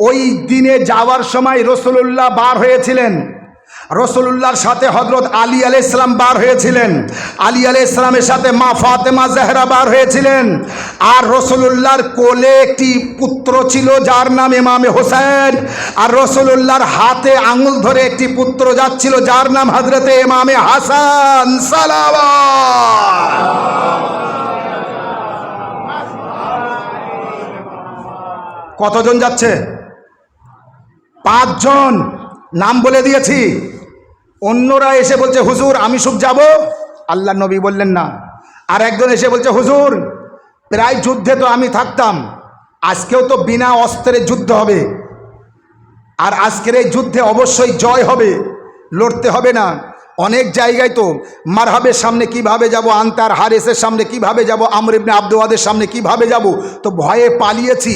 ওই দিনে যাওয়ার সময় রাসূলুল্লাহ বার হয়েছিলেন। রাসূলুল্লাহর সাথে হযরত আলী আলাইহিস সালাম বার হয়েছিলেন। আলী আলাইহিস সালামের সাথে মা ফাতেমা জাহরা বার হয়েছিলেন। আর রাসূলুল্লাহর কোলে একটি পুত্র ছিল যার নাম ইমামে হোসেন। আর রাসূলুল্লাহর হাতে আঙুল ধরে একটি পুত্র যাচ্ছিল যার নাম হযরতে ইমামে হাসান। সালাওয়াত। কতজন যাচ্ছে? 5 জন, নাম বলে দিয়েছি। অন্যরা এসে বলছে হুজুর আমি সব যাব, আল্লাহ নবী বললেন না। আর একজন এসে বলছে হুজুর প্রায় যুদ্ধে তো আমি থাকতাম, আজকেও তো বিনা অস্ত্রে যুদ্ধ হবে, আর আজকের এই যুদ্ধে অবশ্যই জয় হবে, লড়তে হবে না। অনেক জায়গায় তো মারহাবের সামনে কিভাবে যাব, আনতার হারেসের সামনে কিভাবে যাব, আমর ইবনে আব্দুওয়াদের সামনে কিভাবে যাব, তো ভয়ে পালিয়েছি,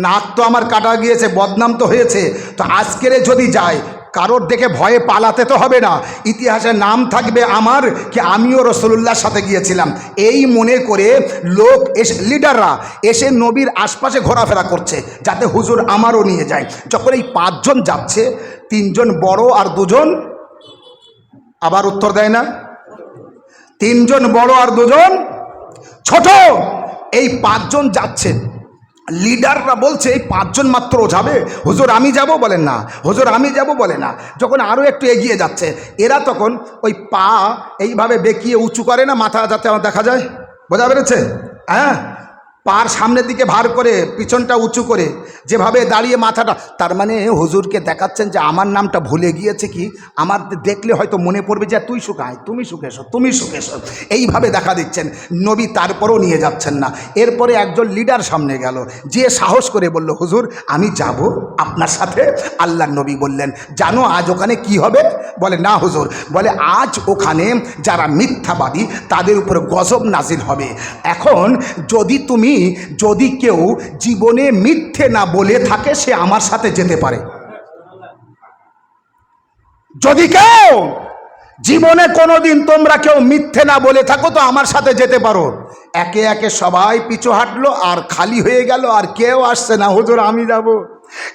নাক তো আমার কাটা গিয়েছে, বদনাম তো হয়েছে। তো আজকের যদি যায়, কারোর দেখে ভয়ে পালাতে তো হবে না, ইতিহাসে নাম থাকবে আমার কি আমিও রাসূলুল্লাহর সাথে গিয়েছিলাম। এই মনে করে লোক এসে, লিডাররা এসে নবীর আশপাশে ঘোরাফেরা করছে যাতে হুজুর আমারও নিয়ে যায়। যখন এই 5 জন যাচ্ছে, 3 জন বড় আর 2 জন, আবার উত্তর দেয় না, 3 জন বড় আর 2 জন ছোট, এই 5 জন যাচ্ছেন। লিডাররা বলছে এই 5 জন মাত্র যাবে, হুজুর আমি যাব, বলেন না, হুজুর আমি যাব, বলে না। যখন আরও একটু এগিয়ে যাচ্ছে, এরা তখন ওই পা এইভাবে বেঁকিয়ে উঁচু করে না, মাথা যাতে আমার দেখা যায়, বোঝা পেরেছে? হ্যাঁ, পার সামনের দিকে ভার করে, পিছনটা উঁচু করে, যেভাবে দাঁড়িয়ে মাথাটা, তার মানে হুজুরকে দেখাচ্ছেন যে আমার নামটা ভুলে গিয়েছে কি, আমার দেখলে হয়তো মনে পড়বে যে তুই শুকায়, তুমি শুকেছো, তুমি শুকেছো, এইভাবে দেখা দিচ্ছেন। নবী তারপরও নিয়ে যাচ্ছেন না। এরপরে একজন লিডার সামনে গেল, যে সাহস করে বলল হুজুর আমি যাব আপনার সাথে। আল্লাহর নবী বললেন জানো আজ ওখানে কি হবে? বলে না হুজুর, বলে আজ ওখানে যারা মিথ্যাবাদী তাদের উপর গজব নাজিল হবে। এখন যদি কেউ জীবনে মিথ্যে না বলে থাকে সে আমার সাথে যেতে পারে। যদি কেউ জীবনে কোনোদিন তোমরা কেউ মিথ্যে না বলে থাকো তো আমার সাথে যেতে পারো। একে একে সবাই পিছু হাঁটলো, আর খালি হয়ে গেল, আর কেউ আসছে না হুজুর আমি যাব।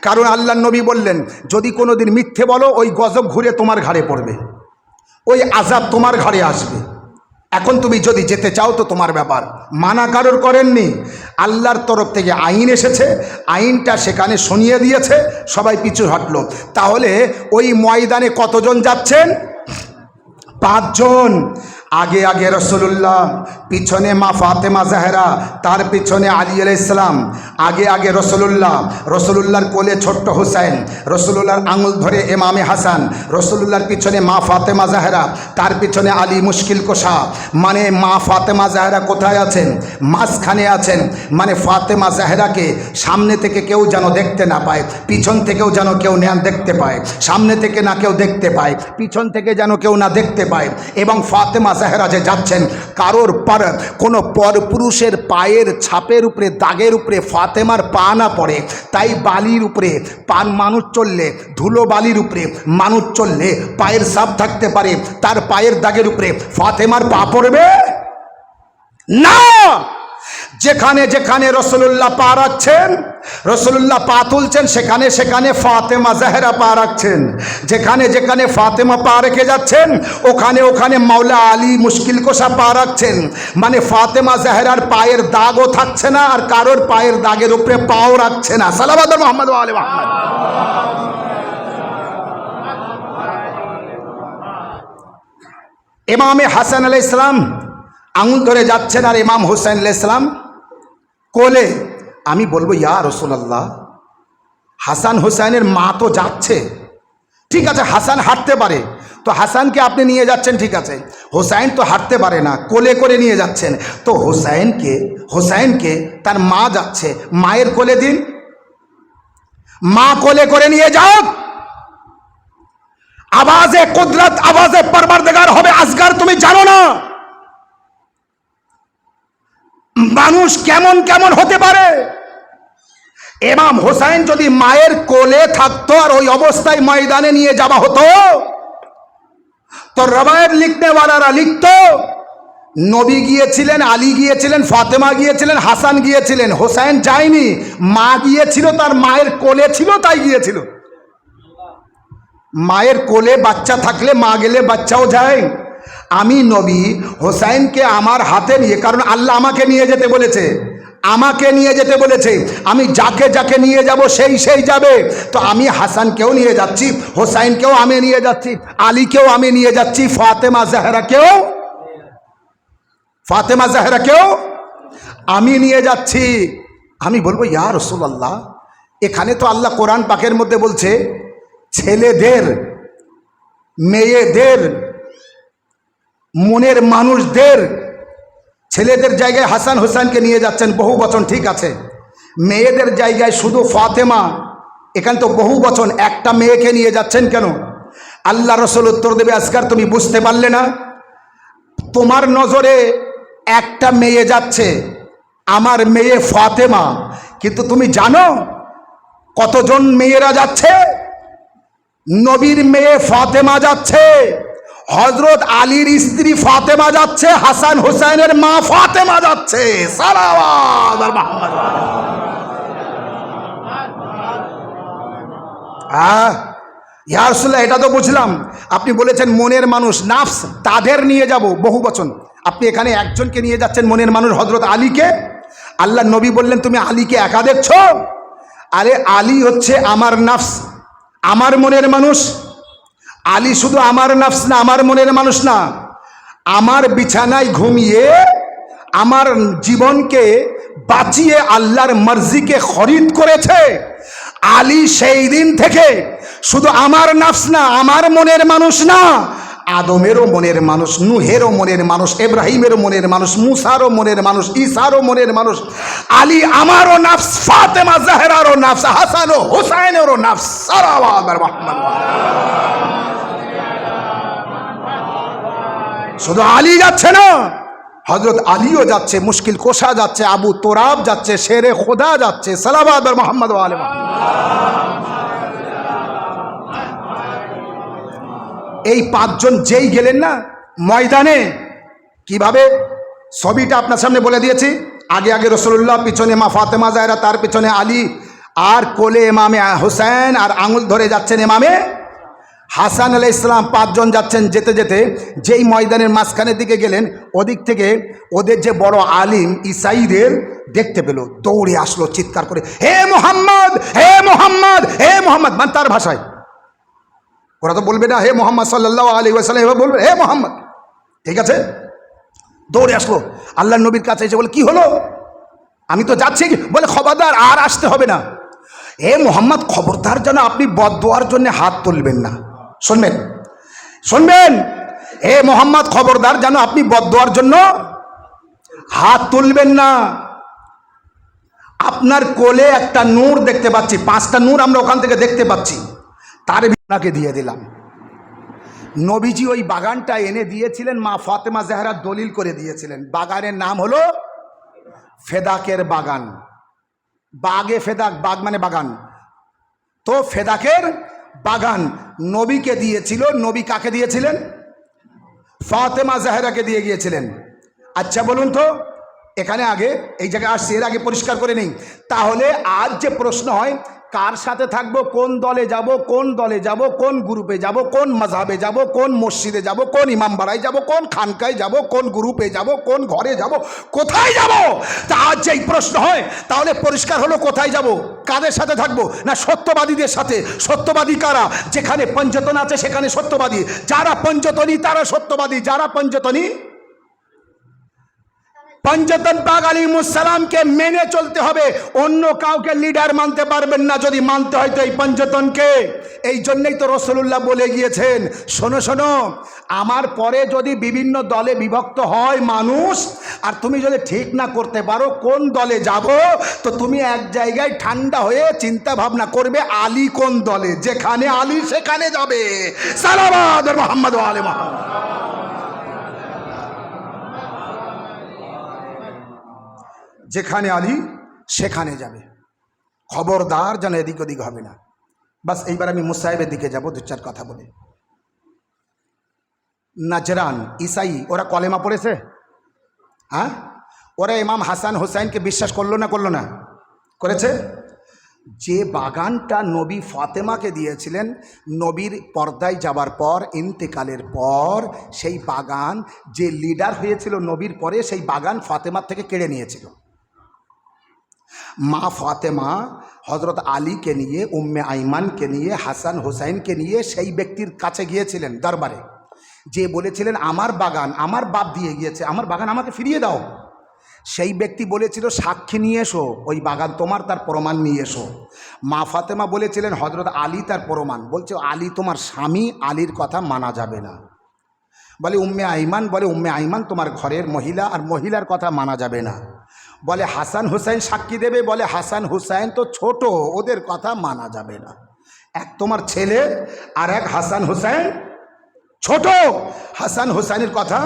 কারণ আল্লাহর নবী বললেন যদি কোনোদিন মিথ্যে বলো ওই গজব ঘুরে তোমার ঘাড়ে পড়বে, ওই আযাব তোমার ঘাড়ে আসবে। এখন তুমি যদি যেতে চাও তো তোমার ব্যাপার, মানা কারোর করেননি। আল্লাহর তরফ থেকে আইন এসেছে, আইনটা সেখানে শুনিয়ে দিয়েছে, সবাই পিছু হাঁটলো। তাহলে ওই ময়দানে কতজন যাচ্ছেন? 5 জন। আগে আগে রাসূলুল্লাহ, পিছনে মা ফাতেমা জাহরা, তার পিছনে আলী আলাইহিস সালাম। আগে আগে রসুলুল্লাহর কোলে ছোট্ট হুসাইন, রসুলুল্লাহর আঙুল ধরে ইমামে হাসান, রসুলুল্লাহর পিছনে মা ফাতেমা জাহরা, তার পিছনে আলী মুশকিল কোষা। মানে মা ফাতেমা জাহরা কোথায় আছেন? মাঝখানে আছেন। মানে ফাতেমা জাহরাকে সামনে থেকে কেউ যেন দেখতে না পায়, পিছন থেকেও যেন কেউ না দেখতে পায়, সামনে থেকে না কেউ দেখতে পায়, পিছন থেকে যেন কেউ না দেখতে পায়। এবং ফাতেমা জাহরা যে যাচ্ছেন, কারোর পর কোনো পরপুরুষের পায়ের ছাপের উপরে, দাগের উপরে ফাতেমার পা না পড়ে। তাই বালির উপরে মানুষ চললে, ধুলো বালির উপরে মানুষ চললে পায়ের ছাপ থাকতে পারে, তার পায়ের দাগের উপরে ফাতেমার পা পড়বে না। যেখানে যেখানে রসুল্লাহ পা রাখছেন, রসুল্লাহ পা তুলছেন, সেখানে সেখানে ফাতেমা জাহরা পা রাখছেন। যেখানে যেখানে ফাতেমা পা রেখে যাচ্ছেন, ওখানে ওখানে মাওলা আলী মুশকিল কোষা পা রাখছেন। মানে ফাতেমা জাহরার পায়ের দাগও থাকছে না, আর কারোর পায়ের দাগের উপরে পাও রাখছে না। সালাওয়াত মুহাম্মদ ওয়া আলি মুহাম্মদ। ইমামে হাসান আলাইহিস সালাম আঙুল ধরে যাচ্ছেন, আর ইমাম হুসাইন আলাইহিস সালাম কোলে। আমি বলবো, ইয়া রাসূলুল্লাহ, হাসান হুসাইনের মা তো যাচ্ছে, ঠিক আছে, হাসান হাঁটতে পারে, তো হাসানকে আপনি নিয়ে যাচ্ছেন, ঠিক আছে, হুসাইন তো হাঁটতে পারে না, কোলে করে নিয়ে যাচ্ছেন, তো হুসাইনকে তার মা যাচ্ছে, মায়ের কোলে দিন, মা কোলে করে নিয়ে যাও। আওয়াজে কুদরত, আওয়াজে পরবর্তীগার হবে আসগার, তুমি জানো না মানুষ কেমন কেমন হতে পারে। ইমাম হুসাইন যদি মায়ের কোলে থাকতো আর ওই অবস্থায় ময়দানে নিয়ে যাওয়া হতো, তো রবায়েত লিখনেওয়ালারা লিখতো, নবী গিয়েছিলেন, আলী গিয়েছিলেন, ফাতেমা গিয়েছিলেন, হাসান গিয়েছিলেন, হুসাইন যায়নি, মা গিয়েছিল, তার মায়ের কোলে ছিল, তাই গিয়েছিল। মায়ের কোলে বাচ্চা থাকলে মা গেলে বাচ্চাও যায়। আমি নবী হোসাইনকে আমার হাতে নিয়ে, কারণ আল্লাহ আমাকে নিয়ে যেতে বলেছে, আমাকে নিয়ে যেতে বলেছে, আমি যাকে যাকে নিয়ে যাব সেই সেই যাবে, তো আমি হাসানকেও নিয়ে যাচ্ছি, হোসাইনকেও আমি নিয়ে যাচ্ছি, আলীকেও আমি নিয়ে যাচ্ছি, ফাতেমা জাহরাকেও আমি নিয়ে যাচ্ছি। আমি বলবো, ইয়া রাসূলুল্লাহ, এখানে তো আল্লাহ কোরআন পাকের মধ্যে বলছে ছেলেদের, মেয়েদের, মনের মানুষদের, ছেলেদের জায়গায় হাসান হোসেনকে নিয়ে যাচ্ছেন, বহু বচন, ঠিক আছে, মেয়েদের জায়গায় শুধু ফাতেমা, এখানে তো বহু বচন, একটা মেয়েকে নিয়ে যাচ্ছেন কেন? আল্লাহ রসুল উত্তর দেবে, আসগার তুমি বুঝতে পারলে না, তোমার নজরে একটা মেয়ে যাচ্ছে, আমার মেয়ে ফাতেমা, কিন্তু তুমি জানো কতজন মেয়েরা যাচ্ছে? নবীর মেয়ে ফাতেমা যাচ্ছে, হযরত আলীর স্ত্রী ফাতেমা যাচ্ছে, হাসান হুসাইনের মা ফাতেমা যাচ্ছে। সালাওয়াত মুহাম্মদ। ইয়া রাসূলুল্লাহ, এটা তো বুঝলাম, আপনি বলেছেন মনের মানুষ, নাফস, তাদের নিয়ে যাব, বহু বচন, আপনি এখানে একজনকে নিয়ে যাচ্ছেন, মনের মানুষ হযরত আলীকে। আল্লাহ নবী বললেন তুমি আলীকে একা দেখছো? আরে আলী হচ্ছে আমার নাফস, আমার মনের মানুষ। আলী শুধু আমার নাফস না, আমার মনের মানুষ না, আমার বিছানায় ঘুমিয়ে আমার জীবনকে বাঁচিয়ে আল্লাহর মর্জিকে খরিদ করেছে। আলী সেই দিন থেকে শুধু আমার নাফস না, আমার মনের মানুষ না, আদমেরও মনের মানুষ, নূহেরও মনের মানুষ, ইব্রাহিমেরও মনের মানুষ, মুসারও মনের মানুষ, ঈসারও মনের মানুষ। আলী আমারও নাফস, ফাতেমা জাহরারও নাফস, হাসান ও হুসাইনেরও নাফস। সালাওয়াত মুহাম্মদ। শুধু আলী যাচ্ছে না, হযরত আলীও যাচ্ছে, মুশকিল কোষা যাচ্ছে, আবু তোরাব যাচ্ছে, শেরে খোদা যাচ্ছে। সালাওয়াত মুহাম্মদ ওয়া আলি মুহাম্মদ। এই পাঁচজন যেই গেলেন না ময়দানে, কিভাবে ছবিটা আপনার সামনে বলে দিয়েছি, আগে আগে রাসূলুল্লাহ, পিছনে মা ফাতেমা জাহরা, তার পিছনে আলী, আর কোলে ইমামে হুসাইন, আর আঙুল ধরে যাচ্ছেন ইমামে হাসান আলাইহিস সালাম। পাঁচজন যাচ্ছেন, যেতে যেতে যেই ময়দানের মাঝখানের দিকে গেলেন, ওদিক থেকে ওদের যে বড় আলিম ঈসাইদের দেখতে পেল, দৌড়ে আসলো চিৎকার করে, হে মুহাম্মদ, হে মুহাম্মদ, হে মুহাম্মদ, মানে তার ভাষায়। ওরা তো বলবে না হে মুহাম্মদ সাল্লাল্লাহু আলাইহি ওয়াসাল্লাম, এবার বলবে হে মুহাম্মদ, ঠিক আছে। দৌড়ে আসলো আল্লাহর নবীর কাছে, এসে বলে কি হলো? আমি তো যাচ্ছি। বলে খবরদার, আর আসতে হবে না। হে মুহাম্মদ, খবরদার যেন আপনি বদদোয়ার জন্য হাত তুলবেন না। শুনবেন, শুনবেন, হে মুহাম্মদ, খবরদার যেন আপনি বদদোয়ার জন্য হাত তুলবেন না। আপনার কোলে একটা নূর দেখতে পাচ্ছি, 5টা নূর আমরা ওখান থেকে দেখতে পাচ্ছি, তার আপনাকে দিয়ে দিলাম। নবীজি ওই বাগানটা এনে দিয়েছিলেন, মা ফাতেমা জাহরা দলিল করে দিয়েছিলেন। বাগানের নাম হলো ফেদাকের বাগান। বাগে ফেদাক, বাগ মানে বাগান, তো ফেদাকের বাগান নবীকে দিয়েছিল। নবী কাকে দিয়েছিলেন? ফাতেমা জাহরাকে দিয়ে গিয়েছিলেন। আচ্ছা বলুন তো, এখানে আগে এই জায়গায় আসছি, এর আগে পরিষ্কার করে নেই। তাহলে আজ যে প্রশ্ন হয় কার সাথে থাকবো, কোন দলে যাব, কোন দলে যাব, কোন গ্রুপে যাব, কোন মাযহাবে যাব, কোন মসজিদে যাব, কোন ইমামবাড়ায় যাব, কোন খানকায় যাব, কোন গ্রুপে যাব, কোন ঘরে যাব, কোথায় যাব, তা আজ যেই প্রশ্ন হয় তাহলে পরিষ্কার হলো কোথায় যাব, কাদের সাথে থাকবো, না সত্যবাদীদের সাথে। সত্যবাদী কারা? যেখানে পঞ্চতন আছে সেখানে সত্যবাদী, যারা পঞ্চতনী তারা সত্যবাদী, যারা পঞ্চতনী পঞ্চতন পাক আলাইহিসসালামকে মেনে চলতে হবে, অন্য কাউকে লিডার মানতে পারবেন না। যদি মানতে হয় তো এই পঞ্চতনকে। এই জন্যই তো রাসূলুল্লাহ বলে গিয়েছেন, শোনো শোনো, আমার পরে যদি বিভিন্ন দলে বিভক্ত হয় মানুষ, আর তুমি যদি ঠিক না করতে পারো কোন দলে যাব, তো তুমি এক জায়গায় ঠান্ডা হয়ে চিন্তা ভাবনা করবে আলী কোন দলে, যেখানে আলী সেখানে যাবে। সালাওয়াত মুহাম্মদ ওয়া আলি মুহাম্মদ। যেখানে আলী সেখানে যাবে, খবরদার যেন এদিক ওদিক হবে না। বাস এইবার আমি মুসাইবের দিকে যাব, দু চার কথা বলে। নাজরান ইসাই ওরা কলেমা পড়েছে, হ্যাঁ? ওরা ইমাম হাসান হুসাইনকে বিশ্বাস করলো না? করলো না? করেছে। যে বাগানটা নবী ফাতেমাকে দিয়েছিলেন নবীর পর্দায় যাবার পর, ইন্তেকালের পর, সেই বাগান যে লিডার হয়েছিল নবীর পরে, সেই বাগান ফাতেমার থেকে কেড়ে নিয়েছিল। মা ফাতেমা হজরত আলীকে নিয়ে, উম্মে আইমানকে নিয়ে, হাসান হুসাইনকে নিয়ে সেই ব্যক্তির কাছে গিয়েছিলেন দরবারে, যে বলেছিলেন আমার বাগান আমার বাপ দিয়ে গিয়েছে, আমার বাগান আমাকে ফিরিয়ে দাও। সেই ব্যক্তি বলেছিল সাক্ষী নিয়ে এসো, ওই বাগান তোমার, তার প্রমাণ নিয়ে এসো। মা ফাতেমা বলেছিলেন হজরত আলী তার প্রমাণ। বলছে আলী তোমার স্বামী, আলীর কথা মানা যাবে না। বলে উম্মে আইমান, বলে উম্মে আইমান তোমার ঘরের মহিলা, আর মহিলার কথা মানা যাবে না। বলে হাসান হুসাইন সাক্ষী দেবে, বলে হাসান হুসাইন তো ছোট, ওদের কথা মানা যাবে না। এক তোমার ছেলে আর এক হাসান হুসাইন ছোট, হাসান হুসাইনের কথা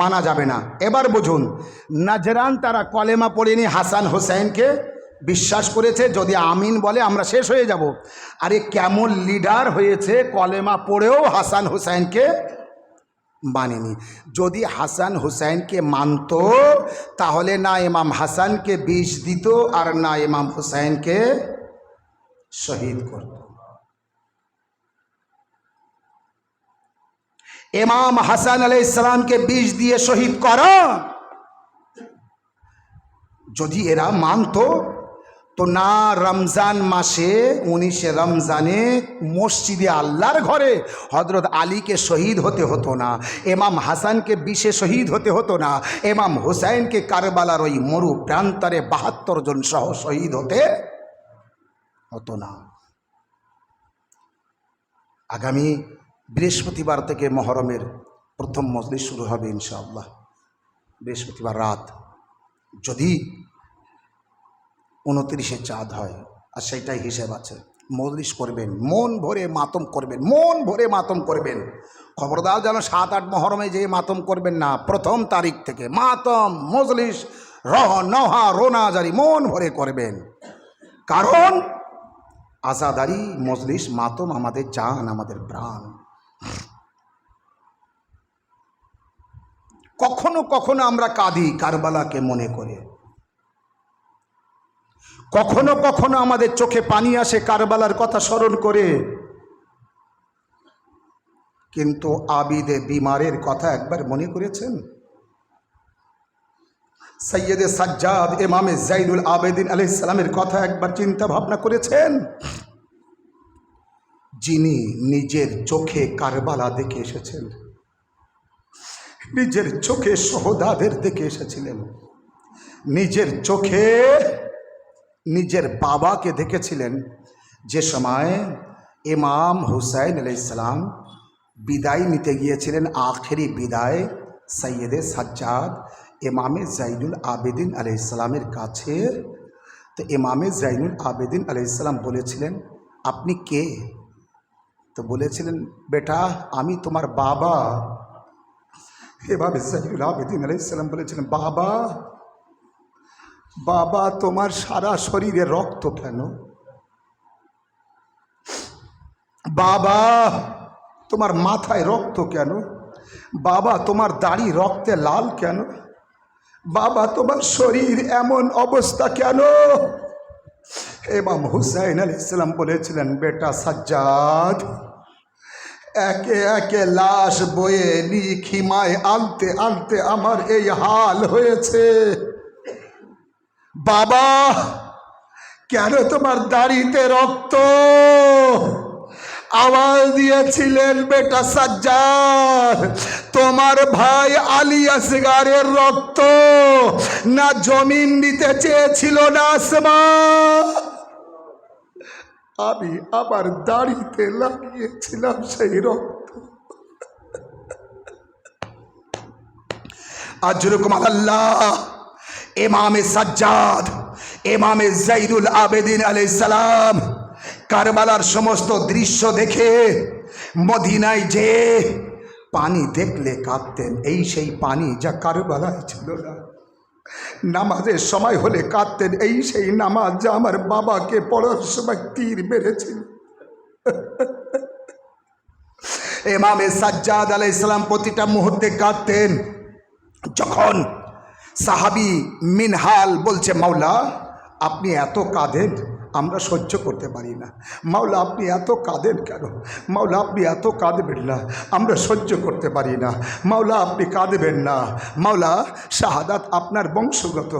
মানা যাবে না। এবার বুঝুন, নাজরান তারা কলেমা পড়েনি, হাসান হুসাইনকে বিশ্বাস করেছে। যদি আমিন বলে আমরা শেষ হয়ে যাব। আরে কেমন লিডার হয়েছে, কলেমা পড়েও হাসান হুসাইনকে মানেনি। যদি হাসান হুসাইনকে মানত তাহলে না ইমাম হাসানকে বিষ দিত, আর না ইমাম হুসাইনকে শহীদ করত। ইমাম হাসান আলাইহিস সালামকে বিষ দিয়ে শহীদ করা যদি এরা মানত, তো না রমজান মাসে 19 রমজানে মসজিদে আল্লাহর ঘরে হজরত আলীকে শহীদ হতে হতো না, ইমাম হাসানকে বিষে শহীদ হতে হতো না, ইমাম হুসাইনকে কারবালার ওই মরু প্রান্তরে 72 জন সহ শহীদ হতে হতো না। আগামী বৃহস্পতিবার থেকে মহরমের প্রথম মজলিস শুরু হবে ইনশাআল্লাহ। বৃহস্পতিবার রাত যদি 29-এ চাঁদ হয়, আর সেইটাই হিসেব আছে, মজলিস করবেন, মন ভরে মাতম করবেন, মন ভরে মাতম করবেন। খবরদার যেন 7-8 মহরমে যে মাতম করবেন না, প্রথম তারিখ থেকে মাতম মজলিস নহা রোনাজারি মন ভরে করবেন। কারণ আজাদারি মজলিস মাতম আমাদের জান, আমাদের প্রাণ। কখনো কখনো আমরা কাঁদি কারবালাকে মনে করে, কখনো কখনো আমাদের চোখে পানি আসে কারবালার কথা স্মরণ করে, কিন্তু আবিদে বিমারের কথা একবার মনে করেছেন? সৈয়দে সাজ্জাদ ইমামে জাইনুল আবেদিন আলাইহিস সালামের কথা একবার চিন্তা ভাবনা করেছেন? যিনি নিজের চোখে কারবালা দেখে এসেছেন, নিজের চোখে শহীদদের দেখে এসেছিলেন, নিজের চোখে নিজের বাবাকে দেখেছিলেন। যে সময় ইমাম হুসাইন আলাইহিস সালাম বিদায় নিতে গিয়েছিলেন, আখেরি বিদায়, সৈয়দে সাজ্জাদ ইমামে জাইনুল আবেদিন আলাইহিস সালামের কাছে। তো ইমামে জাইনুল আবেদিন আলাইহিস সালাম বলেছিলেন আপনি কে? তো বলেছিলেন বেটা আমি তোমার বাবা। ইমামে জাইনুল আবেদিন আলাইহিস সালাম বলেছিলেন বাবা, বাবা তোমার সারা শরীরে রক্ত কেন? বাবা তোমার মাথায় রক্ত কেন? বাবা তোমার দাড়ি রক্তে লাল কেন? বাবা তোমার শরীর এমন অবস্থা কেন? ইমাম হুসাইন আলাইহিস সালাম বলেছিলেন, বেটা সাজ্জাদ, একে একে লাশ বয়ে খিমায় আনতে আনতে আমার এই হাল হয়েছে। বাবা কেন তোমার দাড়িতে রক্ত? আওয়াজ দিয়েছিলেন, বেটা সাজ্জাদ, তোমার ভাই আলী আসগারের রক্ত না জমিন দিতে চেয়েছিল না আসমান, আমি আমার দাড়িতে লাগিয়েছিলাম সেই রক্ত। আজ যেরকম আল্লাহ ইমামে সাজ্জাদ, ইমামে জাইনুল আবেদিন আলাইহিস সালাম কারবালার সমস্ত দৃশ্য দেখে মদিনায় যে পানি দেখলে কাঁদতেন, এই সেই পানি যা কারবালায় ছিল না। নামাজের সময় হলে কাঁদতেন, এই সেই নামাজ যা আমার বাবাকে পড়ার সময় তীর মেরেছিল। ইমামে সাজ্জাদ আলাইহিস সালাম প্রতিটা মুহূর্তে কাঁদতেন। যখন সাহাবী মিনহাল বলছে, মাওলা আপনি এত কাঁদেন, আমরা সহ্য করতে পারি না। মাওলা আপনি এত কাঁদেন কেন? মাওলা আপনি এত কাঁদবেন না, আমরা সহ্য করতে পারি না। মাওলা আপনি কাঁদবেন না, মাওলা শাহাদাত আপনার বংশগত,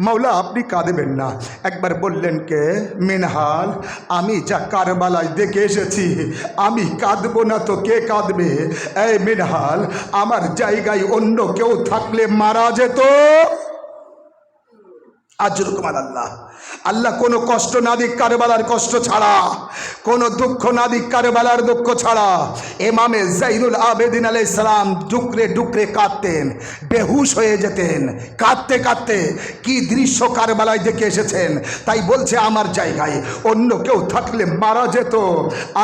মাওলা আপনি কাঁদবেন না। একবার বললেন কে? মিনহাল, আমি যা কারবালায় দেখে এসেছি আমি কাঁদবো না তো কে কাঁদবে? এই মিনহাল, আমার জায়গায় অন্য কেউ থাকলে মারা যেত। আজরুকুম আল্লাহ, আল্লাহ কোনো কষ্ট না দিক কারবালার কষ্ট ছাড়া, কোনো দুঃখ না দিক কারবালার দুঃখ ছাড়া। ইমামে জাইনুল আবেদিন আলাইহিস সালাম ডুকরে ডুকরে কাঁদতেন, বেহুশ হয়ে যেতেন কাঁদতে কাঁদতে। কি দৃশ্য কারবালায় দেখে এসেছেন, তাই বলছে আমার জায়গায় অন্য কেউ থাকলে মারা যেত।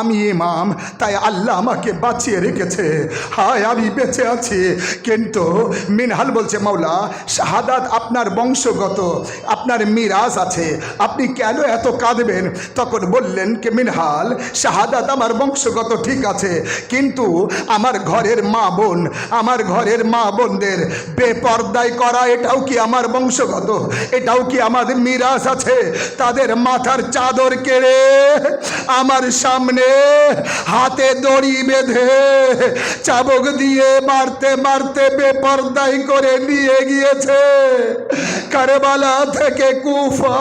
আমি ইমাম, তাই আল্লাহ আমাকে বাঁচিয়ে রেখেছে, হায় আমি বেঁচে আছি। কিন্তু মিনহাল বলছে, মাওলা শাহাদাত আপনার বংশগত, আপনার মিরাজ আছে, আপনি কেন এত কাঁদবেন? তখন বললেন কে মিনহাল, শাহাদাত আমার বংশগত ঠিক আছে, কিন্তু আমার ঘরের মা বোন, আমার ঘরের মা বোনদের বেপর্দায় করা এটাও কি আমার বংশগত? এটাও কি আমাদের মিরাজ আছে? তাদের মাথার চাদর কেড়ে আমার সামনে হাতে দড়ি বেঁধে চাবুক দিয়ে মারতে মারতে বেপর্দায় করে নিয়ে গিয়েছে কারবালা থেকে কুফা,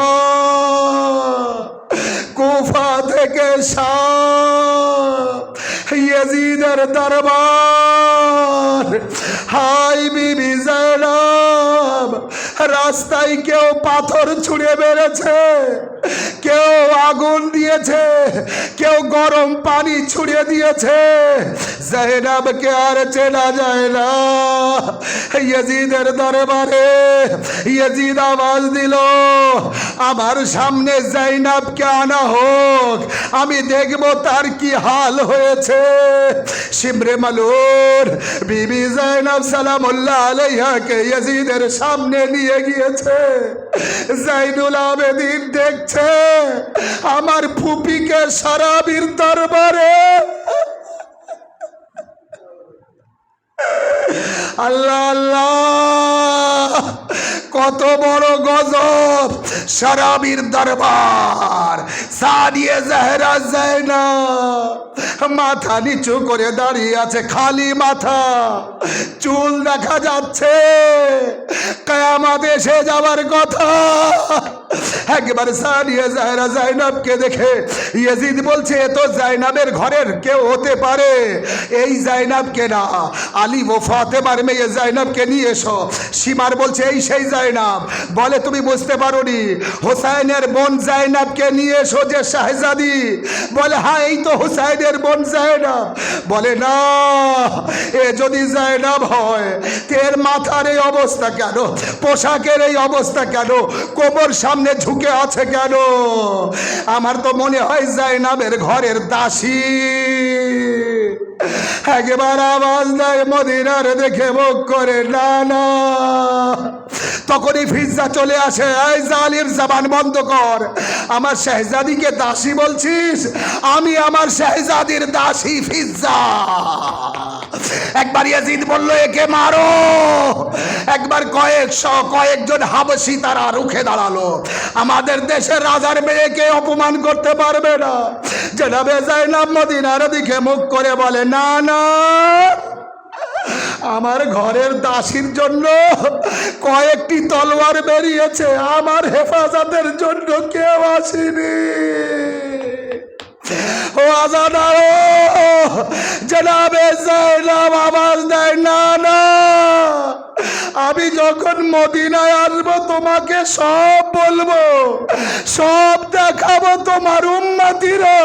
কুফা থেকে শাম, ইয়াজিদের দরবার। হাই বিবি জাইনাব, রাস্তায় কেউ পাথর ছুঁড়ে মেরেছে, কেউ আগুন দিয়েছে, কেউ গরম পানি ছুঁড়ে দিয়েছে। জাইনাবকে আর চেনা যায় না। ইয়াজিদের দরবারে ইয়াজিদ আওয়াজ দিল, আমার সামনে জাইনাবকে আনা হোক, আমি দেখব তার কি হাল হয়েছে। শিমরে মালুর বিবি জাইনাব সালামুল্লাহ আলাইহাকে ইয়াজিদের সামনে নিয়ে গিয়েছে। জাইনুল আবেদিন দেখছে আমার ফুপিকে সারাবির দরবারে। আল্লাহ আল্লাহ, কত বড় গজব! সারাবির দরবার, সাদিয়ে জাহরা জাইনাব মাথা নিচু করে দাঁড়িয়ে আছে, খালি মাথা, চুল দেখা যাচ্ছে, কিয়ামত এসে যাওয়ার কথা। একবার সাদিয়ে জাহরা জাইনাবকে দেখে ইয়াজিদ বলছে, এ তো জাইনাবের ঘরের কেউ হতে পারে, এই জাইনাবকে না, আলী ও ফাতেমার মেয়ে জাইনাবকে নিয়ে এসো। সীমার বলছে, এই সেই জাইনাব। বলে, তুমি বুঝতে পারোনি, হোসাইনের বোন জাইনাবকে নিয়ে এসো যে শাহজাদি। বলে, হ্যাঁ এই তো হোসাইনের বোন জাইনাব। বলে, না, এ যদি জাইনাব হয় এর মাথার এই অবস্থা কেন, পোশাকের এই অবস্থা কেন, কোমর সামনে ঝুঁকে আছে কেন? আমার তো মনে হয় জাইনাবের ঘরের দাসী। একবার আওয়াজ দেয় মদিনার দেখে মুখ করে, না না। তখনই ফিজ্জা চলে আসে, এই জালিম জবান বন্ধ কর, আমার শাহজাদিকে দাসী বলছিস? আমি আমার শাহজাদির দাসী ফিজ্জা। একবার ইয়াজিদ বলল একে মারো, একবার কয়েকজন হাবশি তারা রুখে দাঁড়ালো। আমাদের দেশের রাজার মেয়েকে অপমান করতে পারবে না। জনাবে যায়নাব মদিনার দিকে মুখ করে বলে, না না, আমার ঘরের দাসীর জন্য কয়েকটি তলোয়ার বেরিয়েছে, আমার হেফাজতের জন্য কেউ আসেনি। ও আজাদারো, জনাবে যায়নাব আওয়াজ দেয়, না না, আমি যখন মদিনায় আসবো তোমাকে সব বলবো, সব দেখাবো তোমার উম্মতিরা।